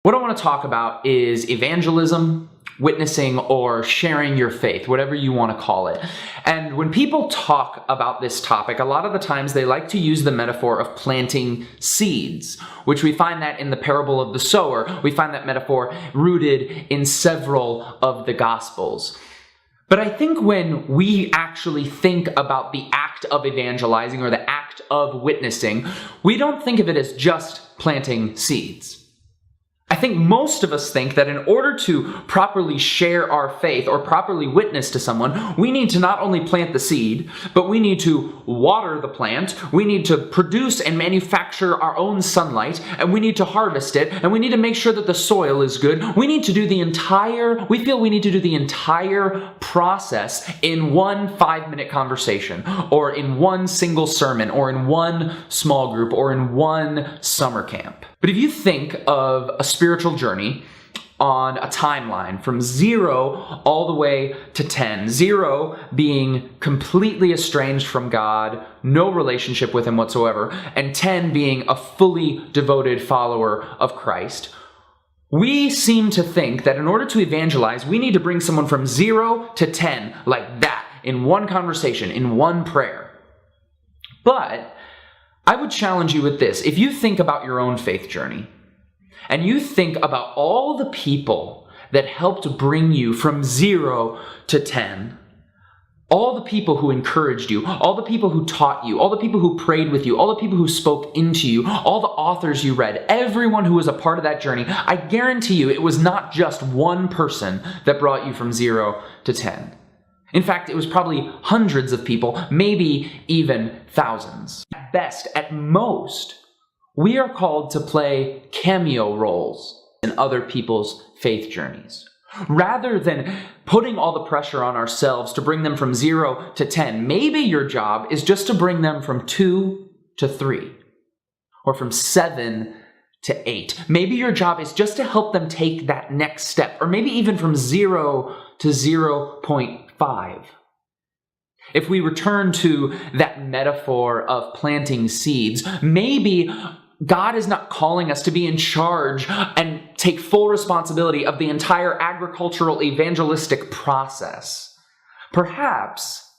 What I want to talk about is evangelism, witnessing, or sharing your faith, whatever you want to call it. And when people talk about this topic, a lot of the times they like to use the metaphor of planting seeds, which we find that in the parable of the sower. We find that metaphor rooted in several of the Gospels. But I think when we actually think about the act of evangelizing or the act of witnessing, we don't think of it as just planting seeds. I think most of us think that in order to properly share our faith or properly witness to someone, we need to not only plant the seed, but we need to water the plant, we need to produce and manufacture our own sunlight, and we need to harvest it, and we need to make sure that the soil is good. We feel we need to do the entire process in one 5-minute conversation, or in one single sermon, or in one small group, or in one summer camp. But if you think of a spiritual journey on a timeline from 0 all the way to 10, 0 being completely estranged from God, no relationship with Him whatsoever, and 10 being a fully devoted follower of Christ, we seem to think that in order to evangelize, we need to bring someone from 0 to 10 like that, in one conversation, in one prayer. But I would challenge you with this. If you think about your own faith journey, and you think about all the people that helped bring you from 0 to 10, all the people who encouraged you, all the people who taught you, all the people who prayed with you, all the people who spoke into you, all the authors you read, everyone who was a part of that journey, I guarantee you it was not just one person that brought you from 0 to 10. In fact, it was probably hundreds of people, maybe even thousands. At best, at most, we are called to play cameo roles in other people's faith journeys. Rather than putting all the pressure on ourselves to bring them from 0 to 10, maybe your job is just to bring them from 2 to 3, or from 7 to 8. Maybe your job is just to help them take that next step, or maybe even from 0 to 0.5. If we return to that metaphor of planting seeds, maybe God is not calling us to be in charge and take full responsibility of the entire agricultural evangelistic process. Perhaps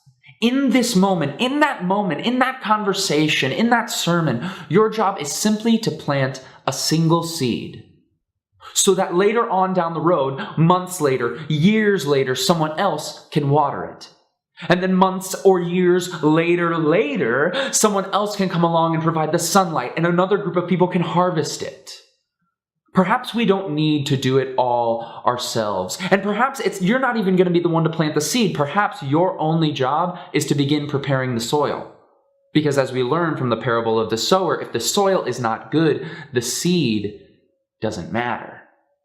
in this moment, in that conversation, in that sermon, your job is simply to plant a single seed, so that later on down the road, months later, years later, someone else can water it. And then months or years later, someone else can come along and provide the sunlight, and another group of people can harvest it. Perhaps we don't need to do it all ourselves. And perhaps you're not even going to be the one to plant the seed. Perhaps your only job is to begin preparing the soil. Because as we learn from the parable of the sower, if the soil is not good, the seed doesn't matter.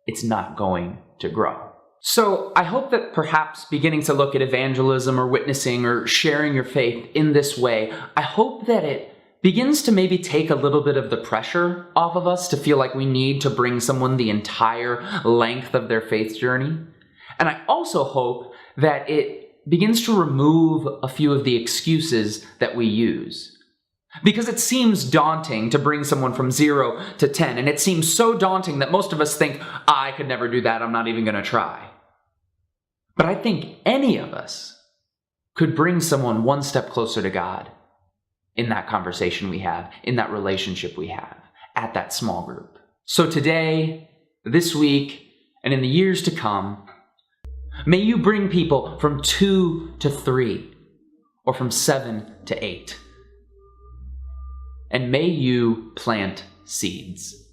It's not going to grow. So I hope that perhaps beginning to look at evangelism or witnessing or sharing your faith in this way, I hope that it begins to maybe take a little bit of the pressure off of us to feel like we need to bring someone the entire length of their faith journey. And I also hope that it begins to remove a few of the excuses that we use. Because it seems daunting to bring someone from 0 to 10, and it seems so daunting that most of us think, I could never do that, I'm not even going to try. But I think any of us could bring someone one step closer to God in that conversation we have, in that relationship we have, at that small group. So today, this week, and in the years to come, may you bring people from 2 to 3, or from 7 to 8. And may you plant seeds.